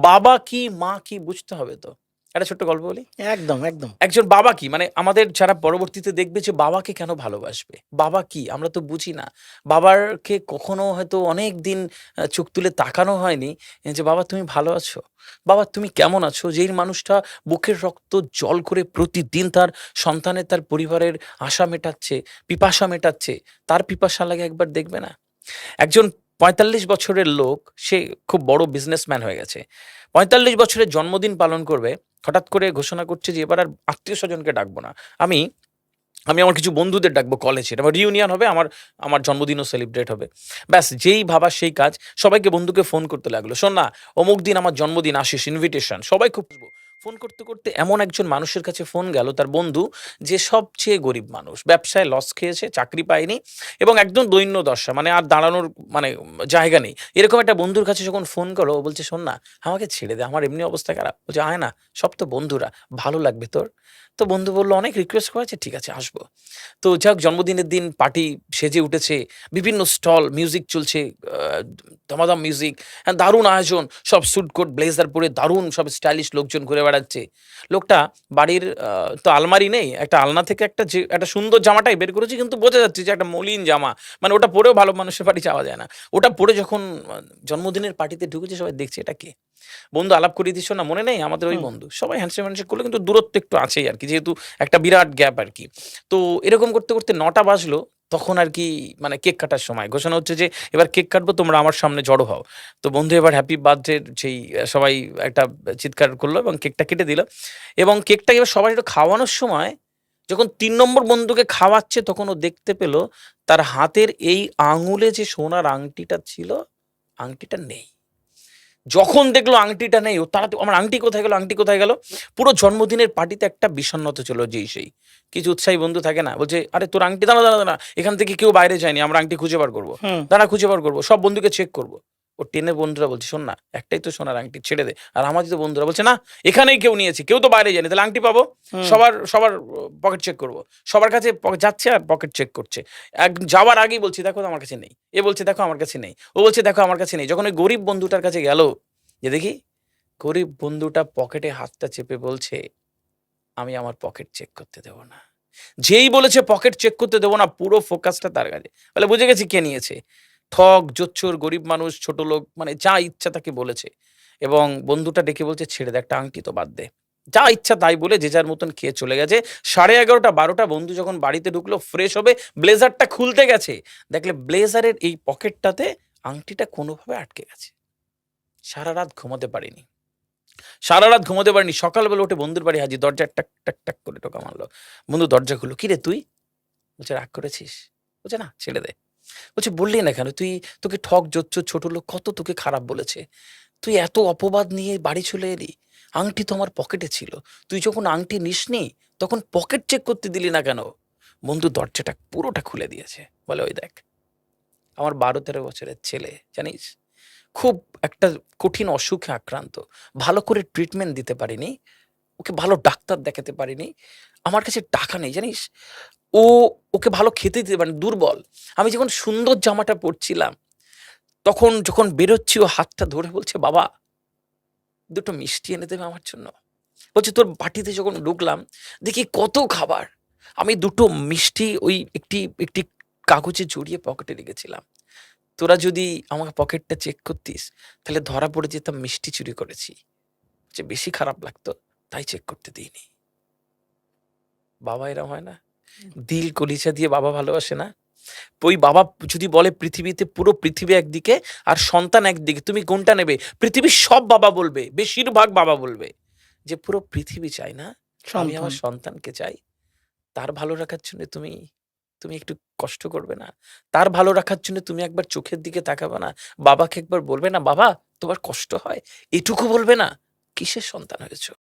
বাবা কি মা কি বুঝতে হবে তো। একটা ছোট্ট গল্প বলি। একদম, একদম। একজন বাবা কি মানে আমাদের যারা পরবর্তীতে দেখবে যে বাবাকে কেন ভালোবাসবে? বাবা কি? আমরা তো বুঝি না। বাবারকে কখনো হয়তো অনেকদিন চোখ তুলে তাকানো হয়নি যে, "বাবা তুমি ভালো আছো? বাবা তুমি কেমন আছো?" যেই মানুষটা বুকের রক্ত জল করে প্রতিদিন তার সন্তানের, তার পরিবারের আশা মেটাচ্ছে, পিপাসা মেটাচ্ছে, তার পিপাসা লাগে একবার দেখবে না? একজন ৪৫ বছরের লোক, সে খুব বড় বিজনেসম্যান হয়ে গেছে। ৪৫ বছরের জন্মদিন পালন করবে। হঠাৎ করে ঘোষণা করছে যে, এবার আর আত্মীয়স্বজনকে ডাকবো না। আমি আমি আমার কিছু বন্ধুদের ডাকবো কলেজের। আমার রিউনিয়ন হবে, আমার আমার জন্মদিনও সেলিব্রেট হবে। ব্যাস যেই ভাবা সেই কাজ। সবাইকে বন্ধুকে ফোন করতে লাগলো। "শোন না, অমুক দিন আমার জন্মদিন, আসিস, ইনভিটেশন।" সবাই খুব ফোন করতে, করতে এমন একজন মানুষের কাছে ফোন গেল, তার বন্ধু, যে সবচেয়ে গরিব মানুষ। ব্যবসায় লস খেয়েছে, চাকরি পায়নি এবং একদম দৈন্য দশা। মানে আর দাঁড়ানোর মানে জায়গা নেই। এরকম একটা বন্ধুর কাছে যখন ফোন করলো, ও বলছে, "শোন না, আমাকে ছেড়ে দে। আমার এমনি অবস্থা খারাপ।" বলছে, "আয় না, সব তো বন্ধুরা, ভালো লাগবে তোর।" তো বন্ধু বলল, "অনেক রিকোয়েস্ট করেছে, ঠিক আছে আসবো।" তো যাক জন্মদিনের দিন পার্টি সেজে উঠেছে। বিভিন্ন স্টল, মিউজিক চলছে, আ দামাদাম মিউজিক, দারুণ আয়োজন। সব স্যুট কোট ব্লেজার পরে দারুণ সব স্টাইলিশ লোকজন ঘুরে বেড়াচ্ছে। লোকটা বাড়ির তো আলমারি নেই। একটা আলনা থেকে একটা সুন্দর জামাটাই বের করেছে, কিন্তু বোঝা যাচ্ছে যে একটা মলিন জামা। মানে ওটা পরেও ভালো মানুষের বাড়ি যাওয়া যায় না। ওটা পরে যখন জন্মদিনের পার্টিতে ঢুকেছে, সবাই দেখছে এটা কে? বন্ধু আলাপ করিয়ে দিচ্ছ না, মনে নেই? আমাদের ওই হুম। বন্ধু। সবাই হ্যান্ডশেক করলো, কিন্তু দূরত্ব একটু আছেই আরকি। যেহেতু একটা বিরাট গ্যাপ আরকি। তো এরকম করতে, করতে ৯টা বাজলো। তখন আরকি মানে কেক কাটার সময়। ঘোষণা হচ্ছে যে, "এবার কেক কাটবো, তোমরা আমার সামনে জড়ো হও।" তো বন্ধু এবার হ্যাপি বার্থডে যেই সবাই একটা চিৎকার করলো এবং কেকটা কেটে দিল। এবং কেকটা এবার সবাই একটু খাওয়ানোর সময় যখন ৩ নম্বর বন্ধুকে খাওয়াচ্ছে, তখন ও দেখতে পেল তার হাতের এই আঙুলে যে সোনার আংটিটা ছিল, আংটিটা নেই। যখন দেখলো আংটিটা নেই, ও আমার আংটি কোথায় গেল, আংটি কোথায় গেল? পুরো জন্মদিনের পার্টিতে একটা বিষণ্ণতা ছিল যেই সেই। কিছু উৎসাহী বন্ধু থাকে না? বলছে, "আরে তোর আংটি, দাঁড়া, দাঁড়া, দাঁড়া। এখান থেকে কেউ বাইরে যায়নি। আমরা আংটি খুঁজে বার করব। হুম। দাঁড়া খুঁজে বার করব। সব বন্ধুকে চেক করব।" ওর 10 এর বন্ধুরা বলছে, "শোন না, একটাই তো সোনার আংটি, ছেড়ে দে।" আর আমাদের তো বন্ধুরা বলছে, "না, এখানেই কেউ নিয়েছে। কেউ তো বাইরে যায়নি। তাহলে আংটি পাবো? হুম। সবার সবার পকেট চেক করব।" সবার কাছে যাচ্ছে আর পকেট চেক করছে। যাওয়ার আগেই বলছি, "দেখো আমার কাছে নেই।" এ বলছে, "দেখো আমার কাছে নেই।" ও বলছে, "দেখো আমার কাছে নেই।" যখন ওই গরিব বন্ধুটার কাছে গেল, যে দেখি, গরিব বন্ধুটা পকেটে হাতটা চেপে বলছে, "আমি আমার পকেট চেক করতে দেব না।" যেই বলেছে পকেট চেক করতে দেব না, পুরো ফোকাসটা তার কাছে। বলে বুঝে গেছি কে নিয়েছে। ঠক, জোচ্চোর, গরিব মানুষ, ছোট লোক, মানে যা ইচ্ছা তাকে বলেছে। এবং বন্ধুটা ডেকে বলছে, "ছেড়ে দে, একটা আংটি তো বাদ দে।" যা ইচ্ছা তাই বলে যে যার মতন খেয়ে চলে গেছে। 11:30 12টা বন্ধু যখন বাড়িতে ঢুকলো ফ্রেশ হবে, ব্লেজারটা খুলতে গেছে। দেখলে ব্লেজারের এই পকেটটাতে আংটিটা কোনভাবে আটকে গেছে। সারারাত ঘুমাতে পারেনি। সারারাত ঘুমাতে পারেনি। সকালবেলা উঠে বন্ধুর বাড়ি হাজির। দরজায় টাক, টাক, টাক করে টোকা মারল। বন্ধু দরজা খুলল। "কিরে তুই?" বলছে, "রাগ করেছিস?" বলছে, "না, ছেড়ে দে।" বলছে, "বললি না কেন? তোকে ঠক, জোচ্চোর, ছোট লোক কত তোকে খারাপ বলেছে। তুই এত অপবাদ নিয়ে বাড়ি চলে এলি। আংটি তো আমার পকেটে ছিল। তুই যখন আংটি নিসনি, তখন পকেট চেক করতে দিলি না কেন?" বন্ধু দরজাটা পুরোটা খুলে দিয়েছে। বলে, "ওই দেখ, আমার ১২-১৩ বছরের ছেলে, জানিস? খুব একটা কঠিন অসুখে আক্রান্ত। ভালো করে ট্রিটমেন্ট দিতে পারিনি। ওকে ভালো ডাক্তার দেখাতে পারিনি। আমার কাছে টাকা নেই, জানিস? ও ওকে ভালো খেতে দিতে পারেনি, দুর্বল। আমি যখন সুন্দর জামাটা পড়ছিলাম, তখন যখন বেরোচ্ছি ও হাতটা ধরে বলছে, 'বাবা, দুটো মিষ্টি এনে দেবে আমার জন্য?' বলছে, 'তোর পার্টিতে যখন ঢুকলাম, দেখি কত খাবার। আমি দুটো মিষ্টি ওই একটি একটি কাগজে জড়িয়ে পকেটে রেখেছিলাম। তোরা যদি আমার পকেটটা চেক করতিস, তাহলে ধরা পড়ে যেতাম মিষ্টি চুরি করেছি। যে বেশি খারাপ লাগতো, তাই চেক করতে দিইনি।' বাবা এরম হয় না? দিল কলিজা দিয়ে বাবা ভালোবাসে না? ওই বাবা যদি বলে পৃথিবীতে পুরো পৃথিবী একদিকে আর সন্তান একদিকে, তুমি কোনটা নেবে? পৃথিবীর সব বাবা বলবে, বেশিরভাগ বাবা বলবে যে, "পুরো পৃথিবী চাই না। আমি সন্তান। আমার সন্তানকে চাই।" তার ভালো রাখার জন্য তুমি তুমি একটু কষ্ট করবে না? তার ভালো রাখার জন্য তুমি একবার চোখের দিকে তাকাবে না? বাবাকে একবার বলবে না, "বাবা, তোমার কষ্ট হয়?" এটুকু বলবে না? কিসের সন্তান হয়েছ?